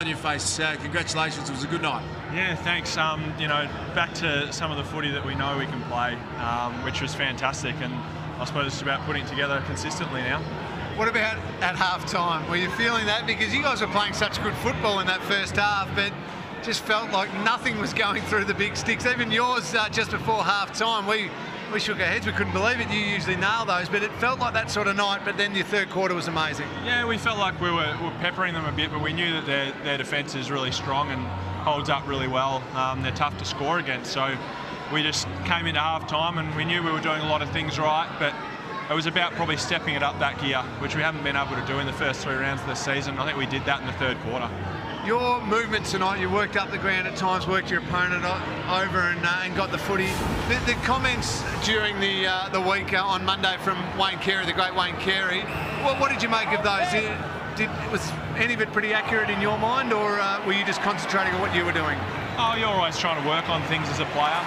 On your face, congratulations, it was a good night. Yeah, thanks. You know, back to some of the footy that we know we can play, which was fantastic, and I suppose it's about putting it together consistently now. What about at half-time? Were you feeling that? Because you guys were playing such good football in that first half, but just felt like nothing was going through the big sticks. Even yours just before half-time, we shook our heads. We couldn't believe it. You usually nail those, but it felt like that sort of night. But then your third quarter was amazing. Yeah, we felt like we were peppering them a bit, but we knew that their defence is really strong and holds up really well. They're tough to score against, so we just came into half-time and we knew we were doing a lot of things right, but it was about probably stepping it up that gear, which we haven't been able to do in the first 3 rounds of the season. I think we did that in the third quarter. Your movement tonight, you worked up the ground at times, worked your opponent over and got the footy. The comments during the week on Monday from Wayne Carey, the great Wayne Carey, what did you make of those? Was any of it pretty accurate in your mind, or were you just concentrating on what you were doing? Oh, you're always trying to work on things as a player.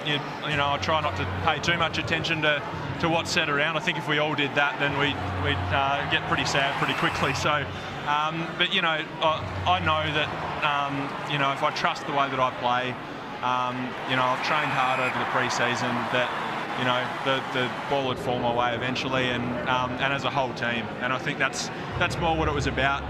You know, I try not to pay too much attention to what's said around. I think if we all did that, then we'd get pretty sad pretty quickly. So, but you know, I know that you know, if I trust the way that I play, you know, I've trained hard over the pre-season, that you know the ball would fall my way eventually, and as a whole team. And I think that's more what it was about,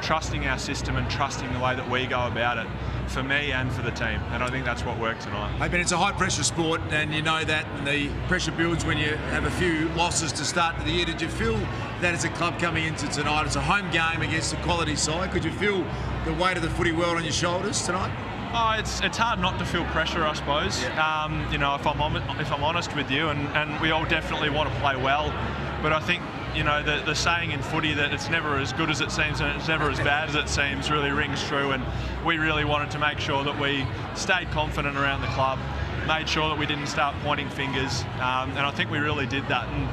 trusting our system and trusting the way that we go about it, for me and for the team, and I think that's what worked tonight. Hey, Ben, it's a high-pressure sport, and you know that, and the pressure builds when you have a few losses to start the year. Did you feel that as a club coming into tonight, it's a home game against a quality side, could you feel the weight of the footy world on your shoulders tonight? Oh, it's hard not to feel pressure, I suppose. Yeah. You know, if I'm honest with you, and we all definitely want to play well, but I think, you know, the saying in footy that it's never as good as it seems and it's never as bad as it seems really rings true, and we really wanted to make sure that we stayed confident around the club, made sure that we didn't start pointing fingers, and I think we really did that, and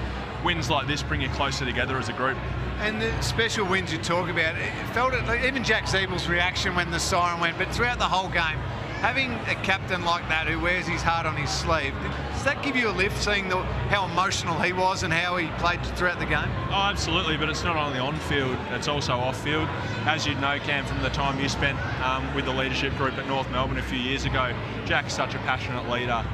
wins like this bring you closer together as a group. And the special wins you talk about, it felt it, like even Jack Siebel's reaction when the siren went, but throughout the whole game, having a captain like that who wears his heart on his sleeve, does that give you a lift, seeing how emotional he was and how he played throughout the game? Oh, absolutely, but it's not only on field, it's also off field. As you'd know, Cam, from the time you spent with the leadership group at North Melbourne a few years ago, Jack's such a passionate leader,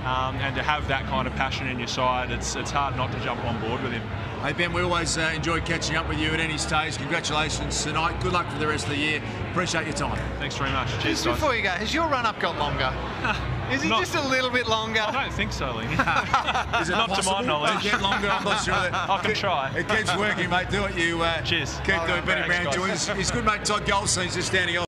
and to have that kind of passion in your side, it's hard not to jump on board with him. Hey Ben, we always enjoy catching up with you at any stage. Congratulations tonight. Good luck for the rest of the year. Appreciate your time. Thanks very much. Cheers, guys. Before you go, has your run-up got longer? Is he just a little bit longer? I don't think so, Lee. Is it not to my knowledge. To get longer? I'm not sure. I can try. It keeps working, mate. Do what you Cheers. keep doing. Benny Brown joins his good mate Todd Goldstein's just standing off.